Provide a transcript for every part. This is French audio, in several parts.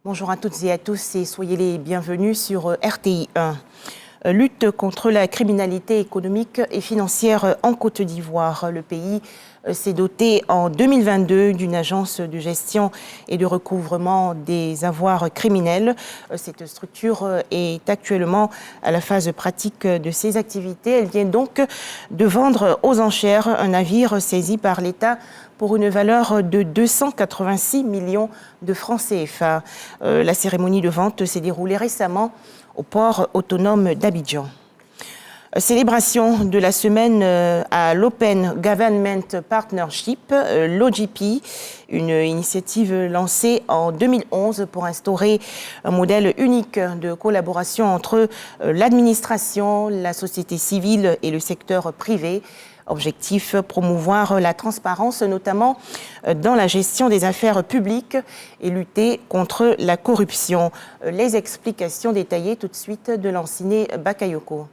Bonjour à toutes et à tous et soyez les bienvenus sur RTI 1. Lutte contre la criminalité économique et financière en Côte d'Ivoire. Le pays s'est doté en 2022 d'une agence de gestion et de recouvrement des avoirs criminels. Cette structure est actuellement à la phase pratique de ses activités. Elle vient donc de vendre aux enchères un navire saisi par l'État pour une valeur de 286 millions de francs CFA. La cérémonie de vente s'est déroulée récemment au port autonome d'Abidjan. Célébration de la semaine à l'Open Government Partnership, l'OGP, une initiative lancée en 2011 pour instaurer un modèle unique de collaboration entre l'administration, la société civile et le secteur privé. Objectif, promouvoir la transparence, notamment dans la gestion des affaires publiques et lutter contre la corruption. Les explications détaillées tout de suite de Lanciné Bakayoko.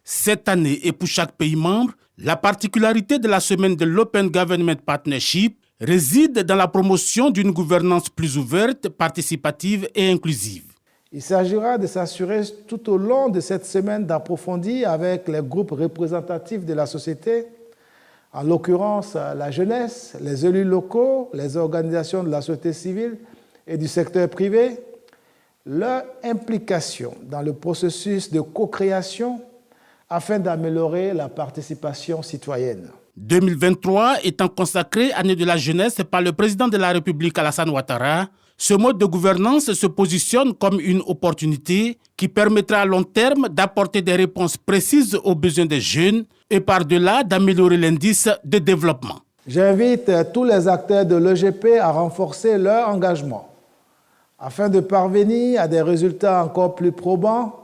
Cette année, et pour chaque pays membre, la particularité de la semaine de l'Open Government Partnership réside dans la promotion d'une gouvernance plus ouverte, participative et inclusive. Il s'agira de s'assurer tout au long de cette semaine d'approfondir avec les groupes représentatifs de la société, en l'occurrence la jeunesse, les élus locaux, les organisations de la société civile et du secteur privé, leur implication dans le processus de co-création afin d'améliorer la participation citoyenne. 2023 étant consacré année de la jeunesse par le président de la République Alassane Ouattara, ce mode de gouvernance se positionne comme une opportunité qui permettra à long terme d'apporter des réponses précises aux besoins des jeunes et par-delà d'améliorer l'indice de développement. J'invite tous les acteurs de l'EGP à renforcer leur engagement afin de parvenir à des résultats encore plus probants,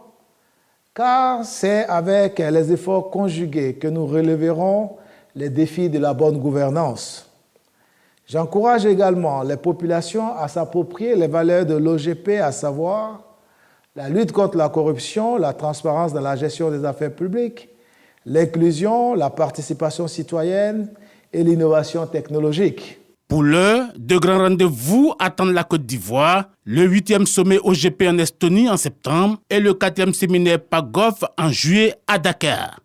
car c'est avec les efforts conjugués que nous relèverons les défis de la bonne gouvernance. J'encourage également les populations à s'approprier les valeurs de l'OGP, à savoir la lutte contre la corruption, la transparence dans la gestion des affaires publiques, l'inclusion, la participation citoyenne et l'innovation technologique. Pour l'heure, de grands rendez-vous attendent la Côte d'Ivoire, le 8e sommet OGP en Estonie en septembre et le 4e séminaire PAGOF en juillet à Dakar.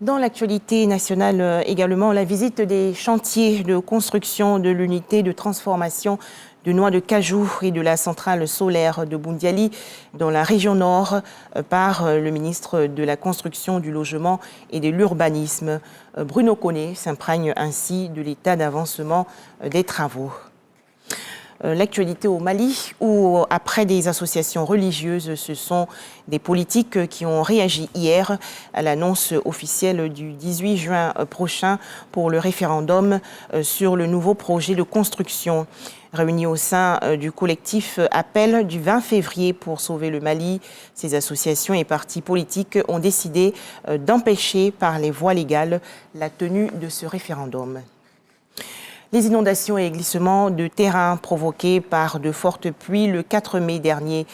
Dans l'actualité nationale également, la visite des chantiers de construction de l'unité de transformation de noix de cajou et de la centrale solaire de Boundiali dans la région nord par le ministre de la Construction, du Logement et de l'Urbanisme. Bruno Koné s'imprègne ainsi de l'état d'avancement des travaux. L'actualité au Mali, où après des associations religieuses, ce sont des politiques qui ont réagi hier à l'annonce officielle du 18 juin prochain pour le référendum sur le nouveau projet de construction. Réunis au sein du collectif Appel du 20 février pour sauver le Mali, ces associations et partis politiques ont décidé d'empêcher par les voies légales la tenue de ce référendum. Les inondations et glissements de terrain provoqués par de fortes pluies le 4 mai dernier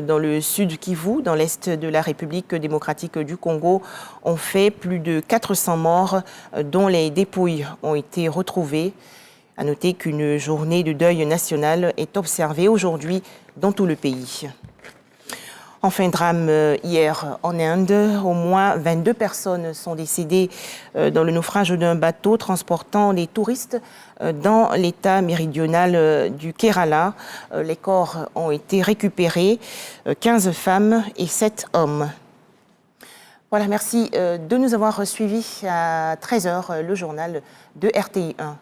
dans le sud Kivu, dans l'est de la République démocratique du Congo, ont fait plus de 400 morts dont les dépouilles ont été retrouvées. À noter qu'une journée de deuil national est observée aujourd'hui dans tout le pays. Enfin, drame hier en Inde, au moins 22 personnes sont décédées dans le naufrage d'un bateau transportant des touristes dans l'état méridional du Kerala. Les corps ont été récupérés, 15 femmes et 7 hommes. Voilà, merci de nous avoir suivis à 13h, le journal de RTI 1.